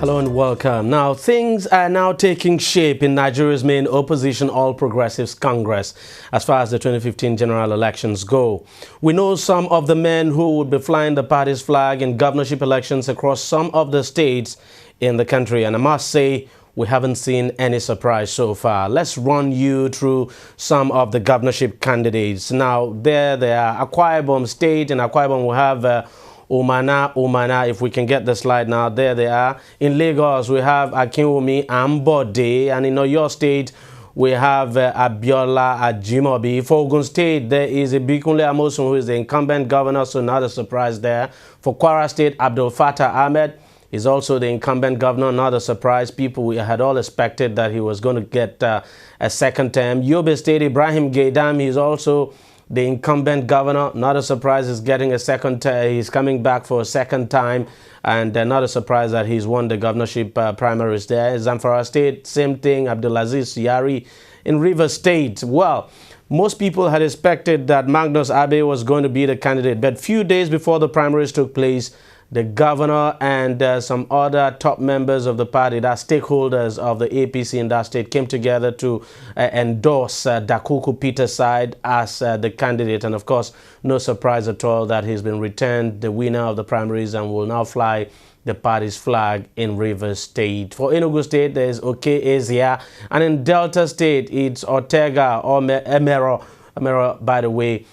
Hello and welcome. Now, things are now taking shape in Nigeria's main opposition, All Progressives Congress, as far as the 2015 general elections go. We know some of the men who would be flying the party's flag in governorship elections across some of the states in the country, and I must say, we haven't seen any surprise so far. Let's run you through some of the governorship candidates. Now, there they are. Akwa Ibom State. In Akwa Ibom, we have Omana, if we can get the slide now, there they are. In Lagos, we have Akinwumi Ambode, and in Oyo State, we have Abiola Ajimobi. For Ogun State, there is Ibikunle Amosun, who is the incumbent governor, so not a surprise there. For Kwara State, Abdul Fattah Ahmed is also the incumbent governor, not a surprise. People had all expected that he was going to get a second term. Yobe State, Ibrahim Gaidam, he's also the incumbent governor, not a surprise, is getting a second term. He's coming back for a second time, and not a surprise that he's won the governorship primaries there. Zamfara State, same thing, Abdulaziz Yari. In Rivers State, well, most people had expected that Magnus Abe was going to be the candidate, but few days before the primaries took place, the governor and some other top members of the party, that stakeholders of the APC in that state, came together to endorse Dakuku Peter Side as the candidate. And of course, no surprise at all that he's been returned the winner of the primaries and will now fly the party's flag in Rivers State. For Enugu State, there's Oke Ezia. And in Delta State, it's Ortega or Emero. Emero, by the way,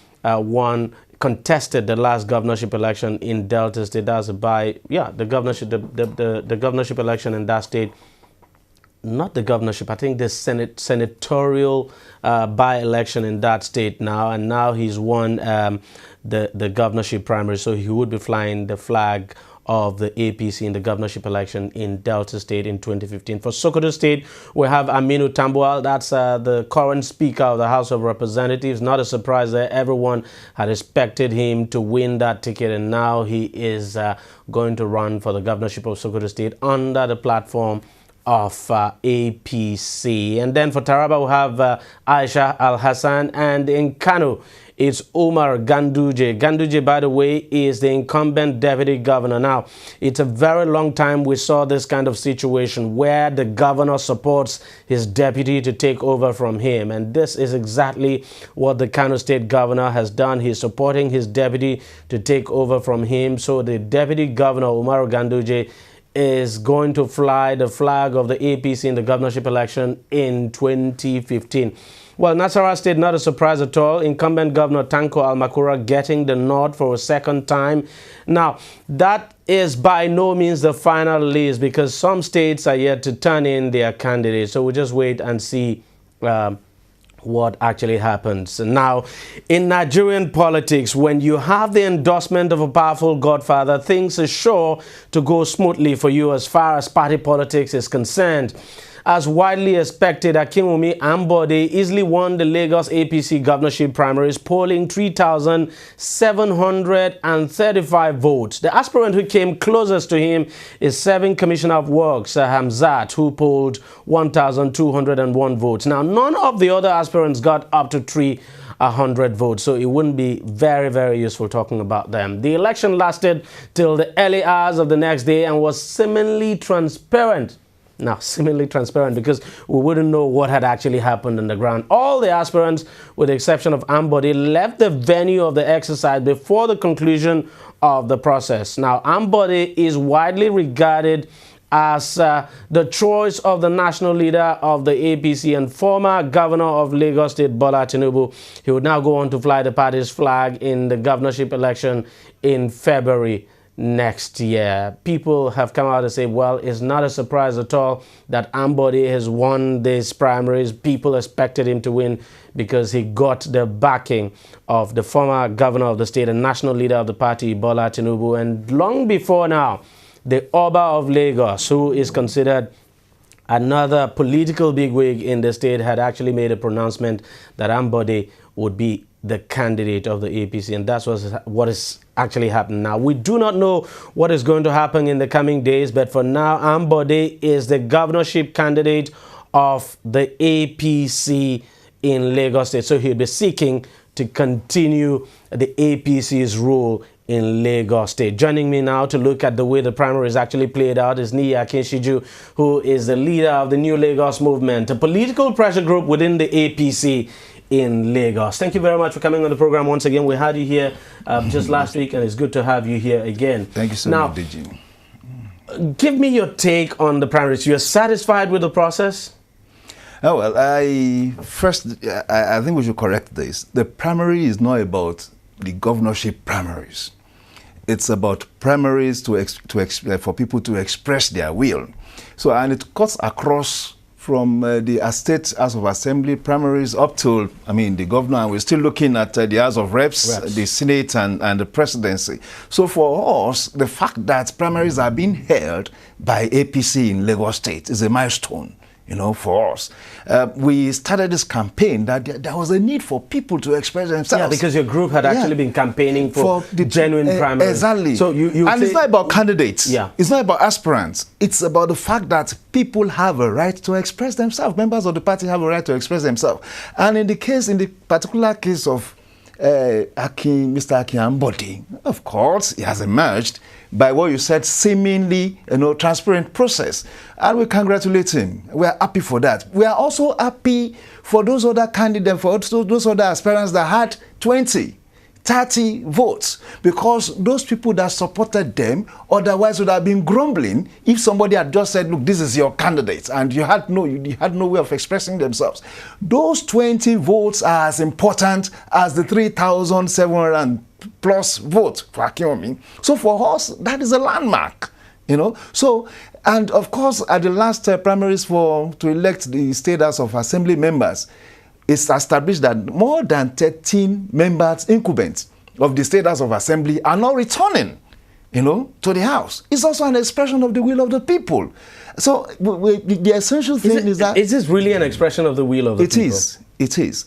contested the last governorship election in Delta State. That's the governorship, the governorship election in that state. Not the governorship, I think the senatorial by-election in that state now, and now he's won the governorship primary, so he would be flying the flag of the APC in the governorship election in Delta State in 2015. For Sokoto State, we have Aminu Tambuwal. That's the current Speaker of the House of Representatives. Not a surprise there. Everyone had expected him to win that ticket, and now he is going to run for the governorship of Sokoto State under the platform of APC. And then for Taraba, we have Aisha Al-Hassan, and in Kano, it's Umar Ganduje. Ganduje, by the way, is the incumbent deputy governor. Now, it's a very long time we saw this kind of situation where the governor supports his deputy to take over from him. And this is exactly what the Kano State governor has done. He's supporting his deputy to take over from him. So the deputy governor, Umar Ganduje, is going to fly the flag of the APC in the governorship election in 2015. Well, Nasarawa State, not a surprise at all. Incumbent Governor Tanko Almakura getting the nod for a second time. Now, that is by no means the final list because some states are yet to turn in their candidates. So we'll just wait and see what actually happens. Now, in Nigerian politics, when you have the endorsement of a powerful godfather, things are sure to go smoothly for you as far as party politics is concerned. As widely expected, Akinwumi Ambode easily won the Lagos APC governorship primaries, polling 3,735 votes. The aspirant who came closest to him is serving Commissioner of Works, Hamzat, who polled 1,201 votes. Now, none of the other aspirants got up to 300 votes, so it wouldn't be very, very useful talking about them. The election lasted till the early hours of the next day and was seemingly transparent. Now, seemingly transparent because we wouldn't know what had actually happened on the ground. All the aspirants, with the exception of Ambode, left the venue of the exercise before the conclusion of the process. Now, Ambode is widely regarded as the choice of the national leader of the APC and former governor of Lagos State, Bola Tinubu. He would now go on to fly the party's flag in the governorship election in February next year. People have come out and say, well, it's not a surprise at all that Ambode has won these primaries. People expected him to win because he got the backing of the former governor of the state and national leader of the party, Bola Tinubu. And long before now, the Oba of Lagos, who is considered another political bigwig in the state, had actually made a pronouncement that Ambode would be the candidate of the APC, and that's what is actually happening now. We do not know what is going to happen in the coming days, but for now, Ambode is the governorship candidate of the APC in Lagos State. So he'll be seeking to continue the APC's rule in Lagos State. Joining me now to look at the way the primaries actually played out is Niyi Akinshiju, who is the leader of the New Lagos Movement, a political pressure group within the APC in Lagos. Thank you very much for coming on the program once again. We had you here just last week, and it's good to have you here again. Thank you so much, DG. Give me your take on the primaries. You're satisfied with the process? Oh, well, I think we should correct this. The primary is not about the governorship primaries. It's about primaries for people to express their will. So, and it cuts across from the state House of Assembly primaries up to, the governor, and we're still looking at the House of Reps, the Senate, and the presidency. So for us, the fact that primaries are being held by APC in Lagos State is a milestone. For us. We started this campaign that there was a need for people to express themselves. Yeah, because your group had actually been campaigning for the genuine primaries. Exactly. So and it's not about candidates. Yeah. It's not about aspirants. It's about the fact that people have a right to express themselves. Members of the party have a right to express themselves. And in the particular case of Mr. Akin Ambode, of course, he has emerged by what you said, seemingly, transparent process. And we congratulate him. We are happy for that. We are also happy for those other candidates, for those other aspirants that had 20, 30 votes, because those people that supported them otherwise would have been grumbling if somebody had just said, look, this is your candidate, and you had no way of expressing themselves. Those 20 votes are as important as the 3,700 plus vote for Akinwumi. So for us, that is a landmark, So, and of course, at the last primaries to elect the State House of Assembly members, it's established that more than 13 members, incumbents of the State House of Assembly are not returning, to the House. It's also an expression of the will of the people. So the essential thing is that... Is this really an expression of the will of the people? It is.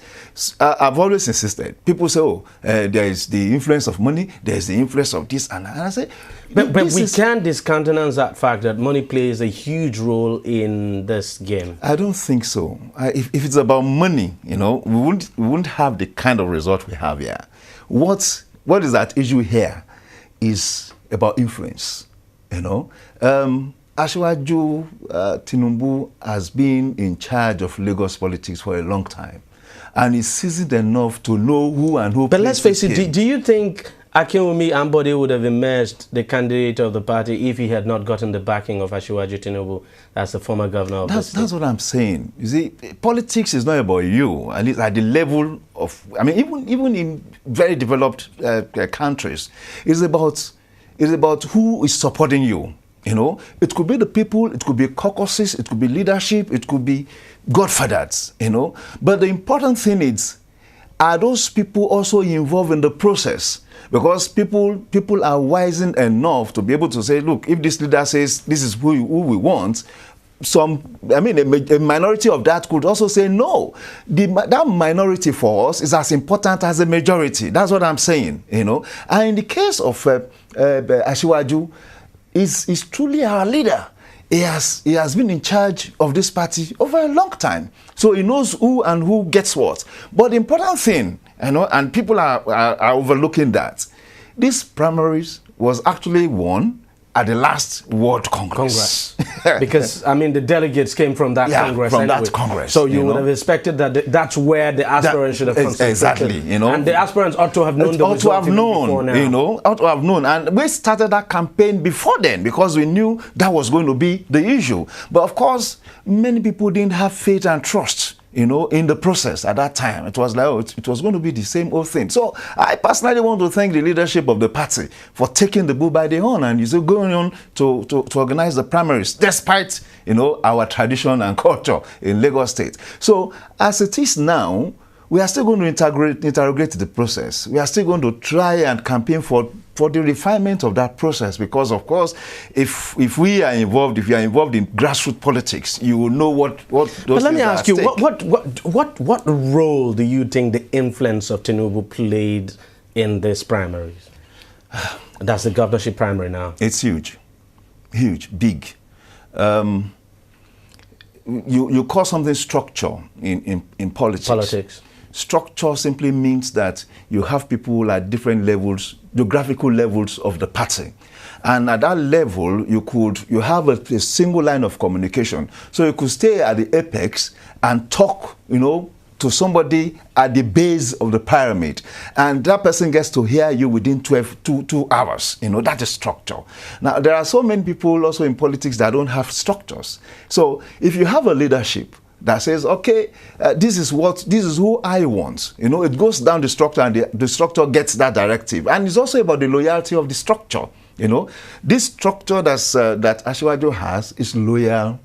I've always insisted. People say, there is the influence of money, there is the influence of this, and I say... But we can't discountenance that fact that money plays a huge role in this game. I don't think so. If it's about money, we wouldn't have the kind of result we have here. What is at issue here is about influence, Asiwaju Tinubu has been in charge of Lagos politics for a long time, and he's seasoned enough to know who and who. But let's face it, do you think Akinwumi Ambode would have emerged the candidate of the party if he had not gotten the backing of Asiwaju Tinubu as the former governor of the state? That's what I'm saying. You see, politics is not about you, at least at the level of, even in very developed countries, it's about who is supporting you. It could be the people, it could be caucuses, it could be leadership, it could be godfathers, But the important thing is, are those people also involved in the process? Because people are wizened enough to be able to say, look, if this leader says this is who we want, a minority of that could also say no. That minority for us is as important as a majority. That's what I'm saying, And in the case of Asiwaju, is truly our leader. He has been in charge of this party over a long time. So he knows who and who gets what. But the important thing, and people are overlooking that, this primaries was actually won at the last World Congress. Because, the delegates came from that Congress anyway. That Congress. So you would have expected that that's where the aspirants should have concentrated. Exactly, And the aspirants ought to have known the result before now. Ought to have known. And we started that campaign before then because we knew that was going to be the issue. But of course, many people didn't have faith and trust, in the process at that time. It was like, it was going to be the same old thing. So I personally want to thank the leadership of the party for taking the bull by the horn and going on to organize the primaries, despite, our tradition and culture in Lagos State. So as it is now, we are still going to interrogate the process. We are still going to try and campaign for the refinement of that process, because of course, if we are involved, if you are involved in grassroots politics, you will know what those things are. But let me ask you, what role do you think the influence of Tinubu played in these primaries? That's the governorship primary now. It's huge, big. You call something structure in politics. structure simply means that you have people at different levels, geographical levels of the party. And at that level, you have a single line of communication. So you could stay at the apex and talk, to somebody at the base of the pyramid. And that person gets to hear you within 2 hours. That is structure. Now, there are so many people also in politics that don't have structures. So if you have a leadership that says, okay, this is who I want. It goes down the structure, and the structure gets that directive. And it's also about the loyalty of the structure. This structure that Asiwaju has is loyal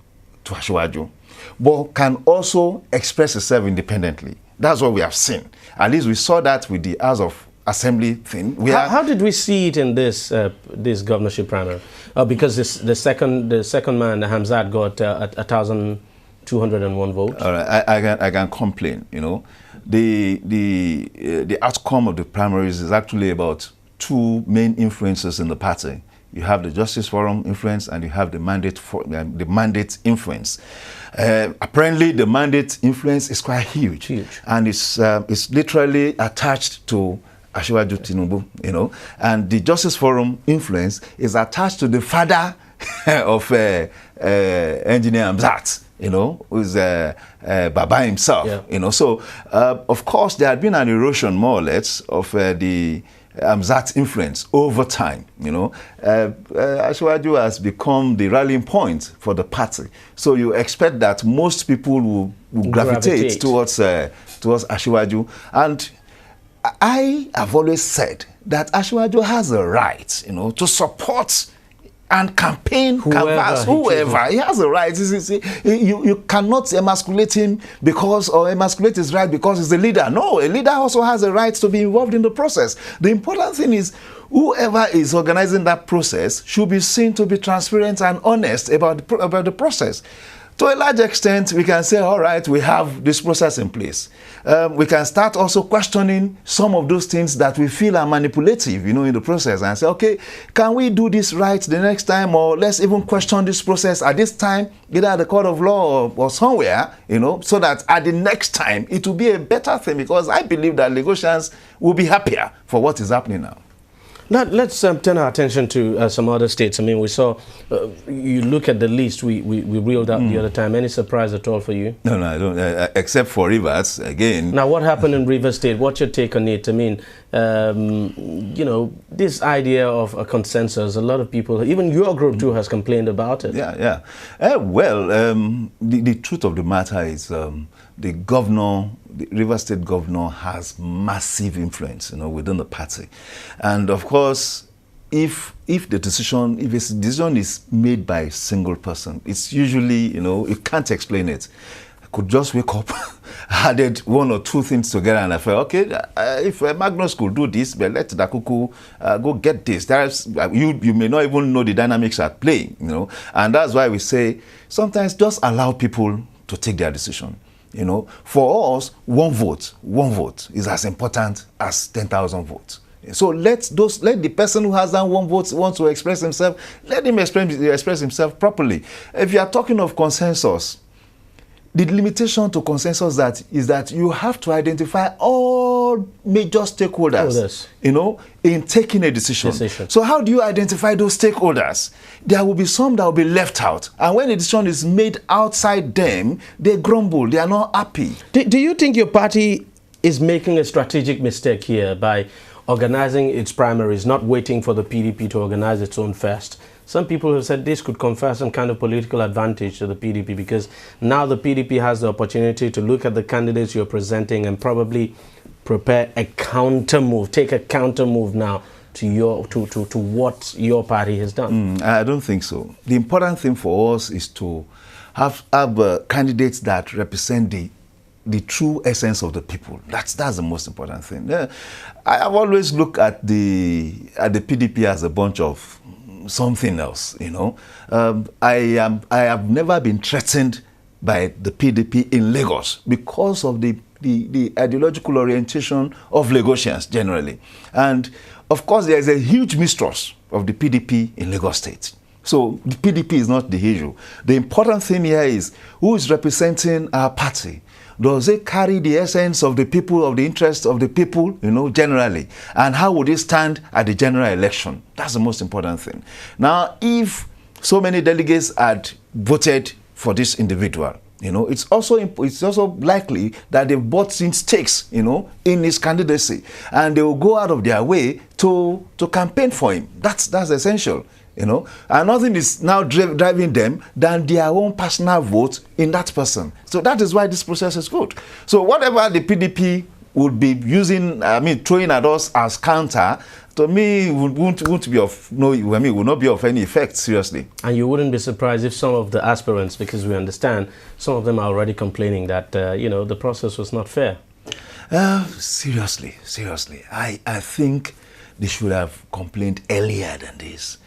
to Asiwaju, but can also express itself independently. That's what we have seen. At least we saw that with the House of Assembly thing. How did we see it in this governorship primary? Because the second man, Hamzat, got 1,201 votes. All right, I can complain. The outcome of the primaries is actually about two main influences in the party. You have the Justice Forum influence, and you have the mandate influence. Apparently, the mandate influence is quite huge. And it's literally attached to Asiwaju Tinubu, and the Justice Forum influence is attached to the father of Engineer Hamzat, who is Baba himself, So, of course, there had been an erosion, more or less, of the Hamzat's influence over time. Asiwaju has become the rallying point for the party. So you expect that most people will gravitate towards Asiwaju. And I have always said that Asiwaju has a right, to support and campaign, canvas, whoever. He has a right. You cannot emasculate him emasculate his right because he's a leader. No, a leader also has a right to be involved in the process. The important thing is whoever is organizing that process should be seen to be transparent and honest about the process. To a large extent, we can say, all right, we have this process in place. We can start also questioning some of those things that we feel are manipulative, in the process, and say, okay, can we do this right the next time, or let's even question this process at this time, either at the court of law or somewhere, so that at the next time it will be a better thing, because I believe that Lagosians will be happier for what is happening now. Now, let's turn our attention to some other states. I mean, we saw, you look at the list we reeled out the other time. Any surprise at all for you? No, I don't, except for Rivers, again. Now, what happened in Rivers State? What's your take on it? I mean, this idea of a consensus, a lot of people, even your group too, has complained about it. Yeah. The truth of the matter is the Rivers State governor has massive influence, within the party. And of course, if a decision is made by a single person, it's usually, you can't explain it. I could just wake up, added one or two things together, and I felt, okay, if Magnus could do this, but let Dakuku go get this. You may not even know the dynamics at play, and that's why we say sometimes just allow people to take their decision. For us, one vote is as important as 10,000 votes. So let the person who has that one vote wants to express himself, let him express himself properly. If you are talking of consensus, the limitation to consensus is that you have to identify all major stakeholders, in taking a decision. So how do you identify those stakeholders? There will be some that will be left out. And when a decision is made outside them, they grumble, they are not happy. Do you think your party is making a strategic mistake here by organizing its primaries, not waiting for the PDP to organize its own first? Some people have said this could confer some kind of political advantage to the PDP, because now the PDP has the opportunity to look at the candidates you're presenting and probably prepare a counter move, take a counter move now to what your party has done. I don't think so. The important thing for us is to have candidates that represent the true essence of the people. That's the most important thing. I have always looked at the PDP as a bunch of something else, I have never been threatened by the PDP in Lagos because of the ideological orientation of Lagosians generally. And of course, there is a huge mistrust of the PDP in Lagos State. So the PDP is not the issue. The important thing here is who is representing our party. Does it carry the essence of the people, of the interest of the people, generally? And how would it stand at the general election? That's the most important thing. Now, if so many delegates had voted for this individual, it's also likely that they've bought in stakes, in his candidacy, and they will go out of their way to campaign for him. That's essential, and nothing is now driving them than their own personal vote in that person. So that is why this process is good. So whatever the PDP would be using, throwing at us as counter, to me, would not be of any effect, seriously. And you wouldn't be surprised if some of the aspirants, because we understand, some of them are already complaining that, the process was not fair. Seriously. I think they should have complained earlier than this.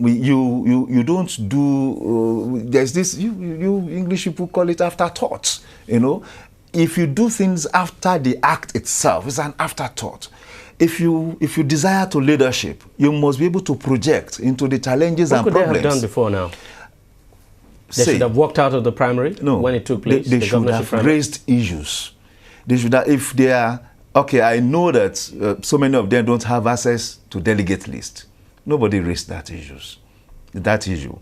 You don't do, there's this, you English people call it afterthoughts, If you do things after the act itself, it's an afterthought. If you desire to leadership, you must be able to project into the challenges and problems. What could they have done before now? They should have walked out of the primary when it took place. They should have raised issues. They should have, if they are, okay, I know that so many of them don't have access to delegate list. Nobody raised that issue.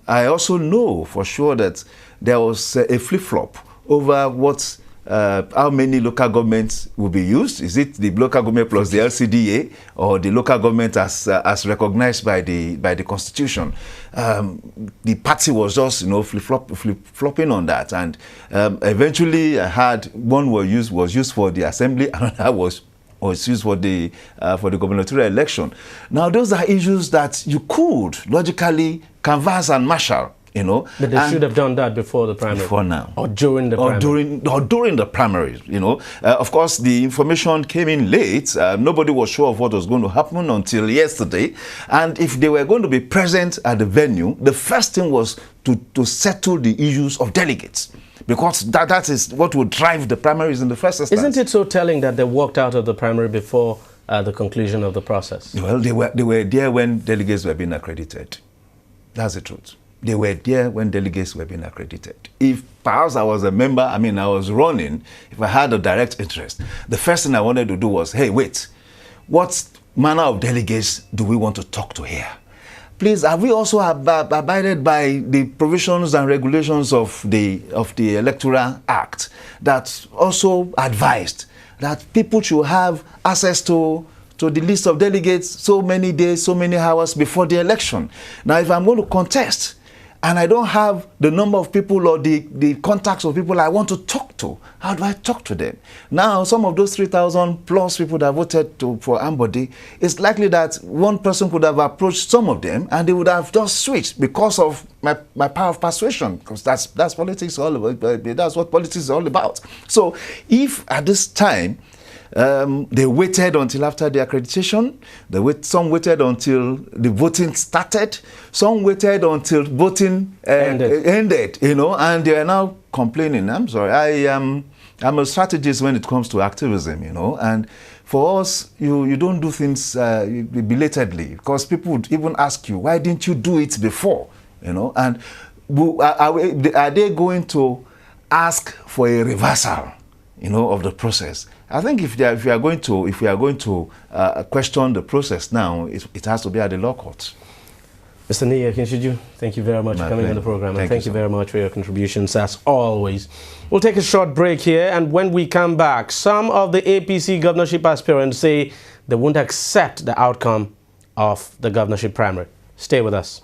I also know for sure that there was a flip-flop over how many local governments will be used. Is it the local government plus the LCDA, or the local government as recognized by the Constitution? The party was just flip-flopping on that, and eventually I had one was used for the assembly, another was used for the gubernatorial election. Now those are issues that you could logically canvass and marshal. But they should have done that before the primary. Before now. Or during the primary. Or during the primaries, Of course, the information came in late. Nobody was sure of what was going to happen until yesterday. And if they were going to be present at the venue, the first thing was to settle the issues of delegates. Because that is what would drive the primaries in the first instance. Isn't it so telling that they walked out of the primary before the conclusion of the process? Well, they were there when delegates were being accredited. That's the truth. They were there when delegates were being accredited. If perhaps I was a member, I was running, if I had a direct interest, the first thing I wanted to do was, hey, wait, what manner of delegates do we want to talk to here? Please, have we also abided by the provisions and regulations of the Electoral Act that also advised that people should have access to the list of delegates so many days, so many hours before the election? Now, if I'm going to contest, and I don't have the number of people or the contacts of people I want to talk to, how do I talk to them? Now, some of those 3,000 plus people that voted for Ambody, it's likely that one person could have approached some of them and they would have just switched because of my power of persuasion, because that's politics all about. That's what politics is all about. So if at this time, they waited until after the accreditation. Some waited until the voting started. Some waited until voting ended. And they are now complaining. I'm sorry. I'm a strategist when it comes to activism. And for us, you don't do things belatedly, because people would even ask you, why didn't you do it before? And are they going to ask for a reversal, of the process? I think if we are going to question the process now, it has to be at the law courts. Mr. Niya Kinshiju, thank you very much for coming on the program, and thank you very much for your contributions as always. We'll take a short break here, and when we come back, some of the APC governorship aspirants say they won't accept the outcome of the governorship primary. Stay with us.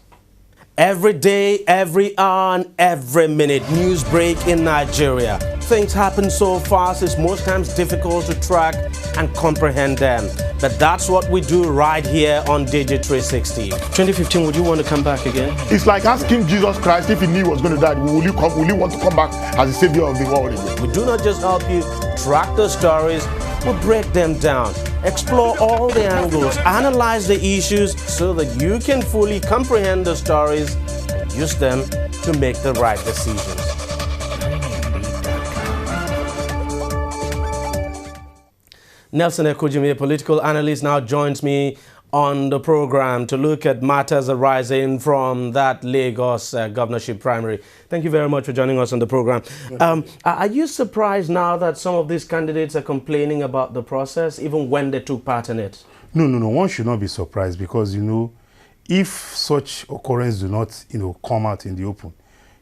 Every day, every hour, and every minute, news break in Nigeria. Things happen so fast, it's most times difficult to track and comprehend them. But that's what we do right here on DEJI360. 2015, would you want to come back again? It's like asking Jesus Christ, if he knew he was going to die, will you want to come back as the savior of the world again? We do not just help you track the stories, we break them down, explore all the angles, analyze the issues so that you can fully comprehend the stories and use them to make the right decisions. Nelson Ekujimi, a political analyst, now joins me on the program to look at matters arising from that Lagos governorship primary. Thank you very much for joining us on the program. Are you surprised now that some of these candidates are complaining about the process, even when they took part in it? No. One should not be surprised because, if such occurrence do not, come out in the open,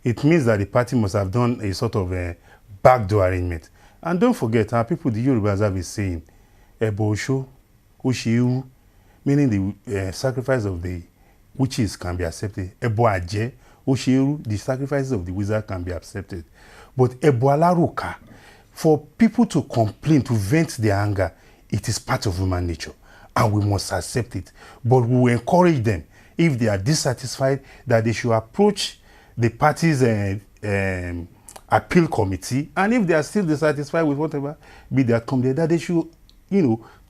it means that the party must have done a sort of a backdoor arrangement. And don't forget, our people, the Yorubas have been saying, Ebo Osho, Oshiu, meaning the sacrifice of the witches can be accepted. Ebo Aje, Oshiu, the sacrifices of the wizard can be accepted. But Ebo Alaruka, for people to complain, to vent their anger, it is part of human nature. And we must accept it. But we will encourage them, if they are dissatisfied, that they should approach the party's appeal committee, and if they are still dissatisfied with whatever be their complaint, that they should,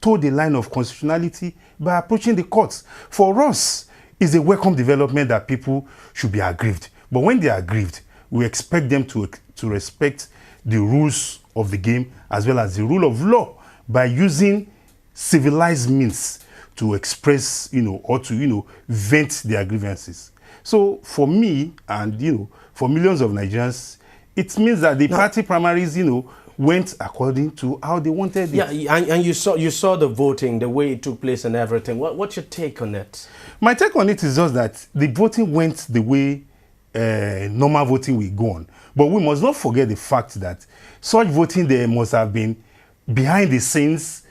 toe the line of constitutionality by approaching the courts. For us, it's a welcome development that people should be aggrieved. But when they are aggrieved, we expect them to respect the rules of the game as well as the rule of law by using civilized means to express, or to, vent their grievances. So for me and, for millions of Nigerians, it means that the party primaries, went according to how they wanted it. Yeah, and you saw the voting, the way it took place and everything. What's your take on it? My take on it is just that the voting went the way normal voting will go on. But we must not forget the fact that such voting there must have been behind the scenes,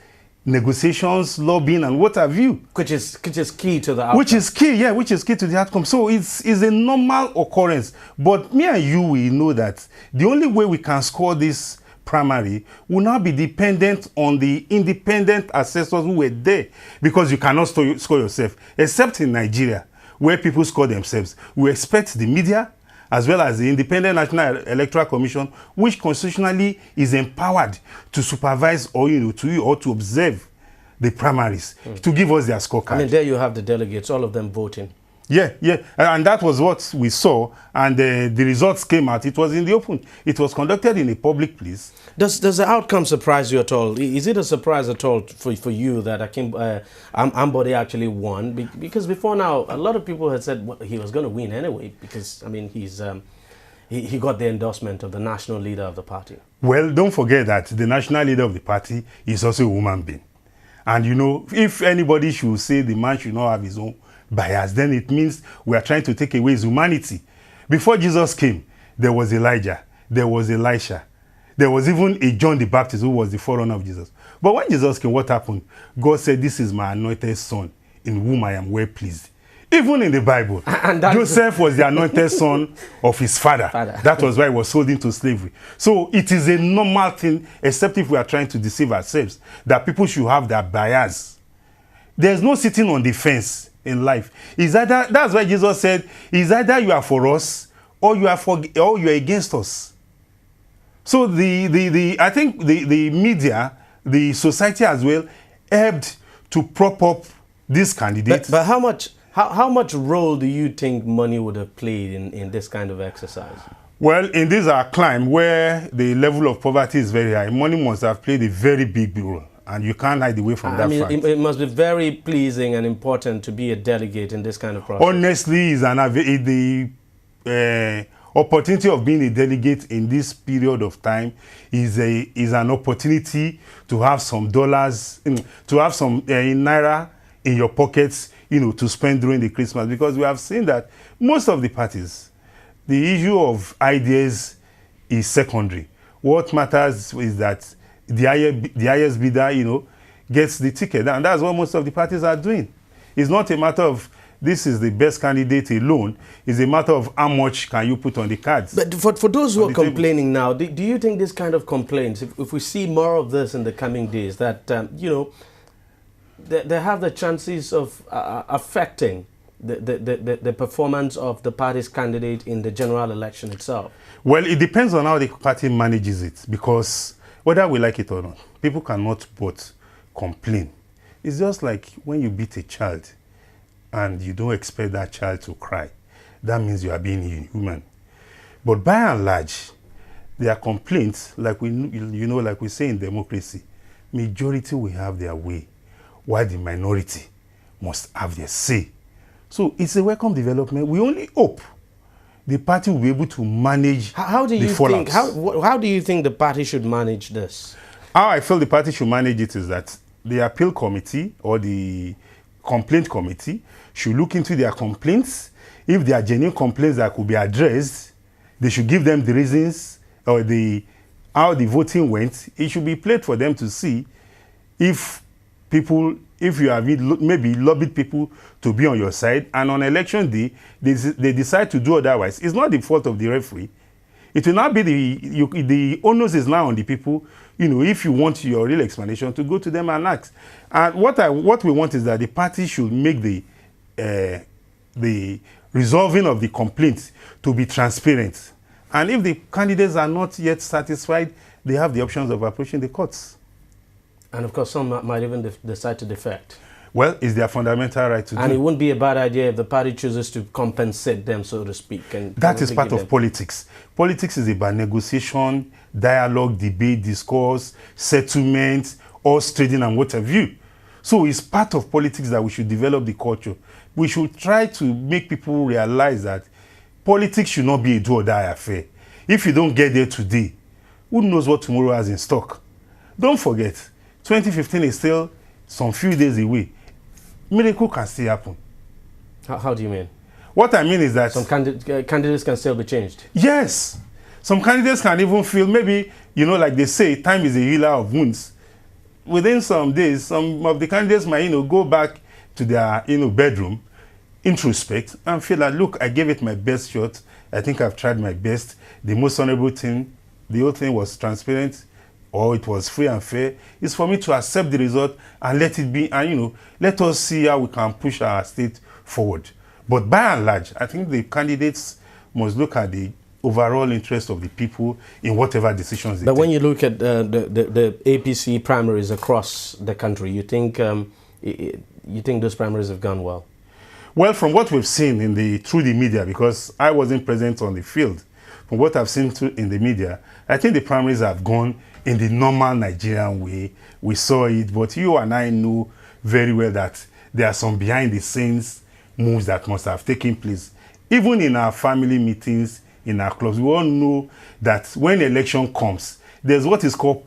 negotiations, lobbying, and what have you. Which is key to the outcome. Which is key to the outcome. So it's a normal occurrence. But me and you, we know that the only way we can score this primary will now be dependent on the independent assessors who were there. Because you cannot score yourself, except in Nigeria, where people score themselves. We expect the media, as well as the Independent National Electoral Commission, which constitutionally is empowered to supervise or to observe the primaries, to give us their scorecard. I mean, there you have the delegates, all of them voting. Yeah, and that was what we saw, and the results came out. It was in the open. It was conducted in a public place. Does the outcome surprise you at all? Is it a surprise at all for you that Ambode actually won? Because before now, a lot of people had said he was going to win anyway, because, I mean, he got the endorsement of the national leader of the party. Well, don't forget that the national leader of the party is also a woman being. And, if anybody should say the man should not have his own bias, then it means we are trying to take away his humanity. Before Jesus came, there was Elijah, there was Elisha, there was even a John the Baptist who was the forerunner of Jesus. But when Jesus came, what happened? God said, "This is my anointed son, in whom I am well pleased." Even in the Bible, Joseph was the anointed son of his father. That was why he was sold into slavery. So it is a normal thing, except if we are trying to deceive ourselves, that people should have their bias. There's no sitting on the fence in life. That's why Jesus said, "Is either you are for us or you are against us." So I think the media, the society as well, helped to prop up this candidate. But how much role do you think money would have played in this kind of exercise? Well, in this our climb where the level of poverty is very high, money must have played a very big role. And you can't hide away from that fact. It must be very pleasing and important to be a delegate in this kind of process. Honestly, the opportunity of being a delegate in this period of time is an opportunity to have some dollars, to have some naira in your pockets, to spend during the Christmas. Because we have seen that most of the parties, the issue of ideas is secondary. What matters is that the highest bidder, gets the ticket. And that's what most of the parties are doing. It's not a matter of this is the best candidate alone. It's a matter of how much can you put on the cards. But for those who are complaining now, do you think this kind of complaints, if we see more of this in the coming days, that, they have the chances of affecting the performance of the party's candidate in the general election itself? Well, it depends on how the party manages it, because whether we like it or not, people cannot but complain. It's just like when you beat a child and you don't expect that child to cry. That means you are being inhuman. But by and large, there are complaints, like we say in democracy, majority will have their way, while the minority must have their say. So it's a welcome development. We only hope the party will be able to manage how do you the fallouts. How do you think the party should manage this? How I feel the party should manage it is that the appeal committee or the complaint committee should look into their complaints. If there are genuine complaints that could be addressed, they should give them the reasons or how the voting went. It should be played for them to see if you have maybe lobbied people to be on your side, and on election day, they decide to do otherwise. It's not the fault of the referee. It will not be the onus is now on the people. If you want your real explanation, to go to them and ask. And what we want is that the party should make the resolving of the complaints to be transparent. And if the candidates are not yet satisfied, they have the options of approaching the courts. And of course, some might even decide to defect. Well, it's their fundamental right to do. And it wouldn't be a bad idea if the party chooses to compensate them, so to speak. That is part of politics. Politics is about negotiation, dialogue, debate, discourse, settlement, horse trading, and what have you. So it's part of politics that we should develop the culture. We should try to make people realize that politics should not be a do-or-die affair. If you don't get there today, who knows what tomorrow has in stock? Don't forget, 2015 is still some few days away. Miracle can still happen. How do you mean? What I mean is that some candidates can still be changed. Yes. Some candidates can even feel maybe, like they say, time is a healer of wounds. Within some days, some of the candidates might, go back to their, bedroom, introspect, and feel like, look, I gave it my best shot. I think I've tried my best. The most honorable thing, the whole thing was transparent, or it was free and fair. It's for me to accept the result and let it be, and let us see how we can push our state forward. But by and large, I think the candidates must look at the overall interest of the people in whatever decisions they take. But when you look at the APC primaries across the country, you think those primaries have gone well? Well, from what we've seen through the media, because I wasn't present on the field, from what I've seen in the media, I think the primaries have gone in the normal Nigerian way. We saw it, but you and I know very well that there are some behind-the-scenes moves that must have taken place. Even in our family meetings, in our clubs, we all know that when election comes, there's what is called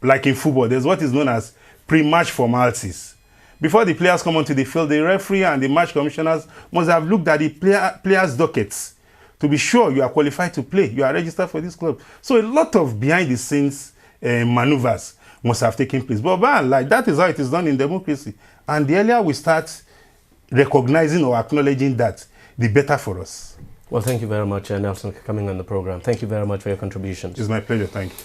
like in football, there's what is known as pre-match formalities. Before the players come onto the field, the referee and the match commissioners must have looked at the players' dockets to be sure you are qualified to play, you are registered for this club. So a lot of behind-the-scenes maneuvers must have taken place. But by and large, that is how it is done in democracy. And the earlier we start recognizing or acknowledging that, the better for us. Well, thank you very much, Nelson, for coming on the program. Thank you very much for your contributions. It's my pleasure. Thank you.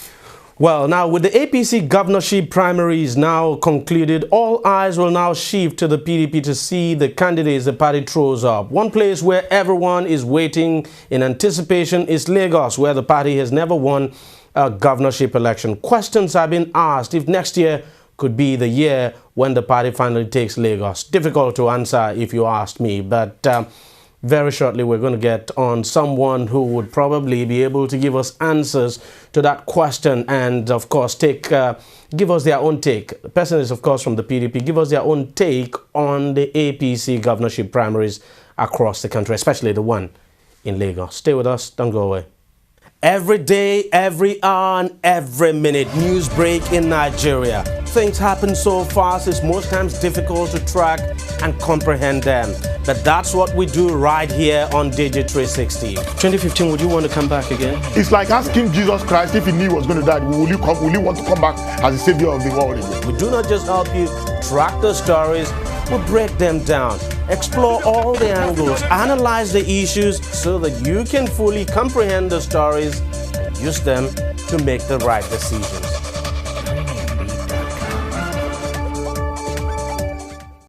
Well, now, with the APC governorship primaries now concluded, all eyes will now shift to the PDP to see the candidates the party throws up. One place where everyone is waiting in anticipation is Lagos, where the party has never won a governorship election. Questions have been asked if next year could be the year when the party finally takes Lagos. Difficult to answer if you asked me, but very shortly we're going to get on someone who would probably be able to give us answers to that question and, of course, give us their own take. The person is, of course, from the PDP. Give us their own take on the APC governorship primaries across the country, especially the one in Lagos. Stay with us. Don't go away. Every day, every hour, and every minute, news break in Nigeria. Things happen so fast, it's most times difficult to track and comprehend them. But that's what we do right here on DEJI360. 2015, would you want to come back again? It's like asking Jesus Christ if he knew he was going to die, will you want to come back as the savior of the world again? We do not just help you track the stories, we break them down, explore all the angles, analyze the issues so that you can fully comprehend the stories and use them to make the right decisions.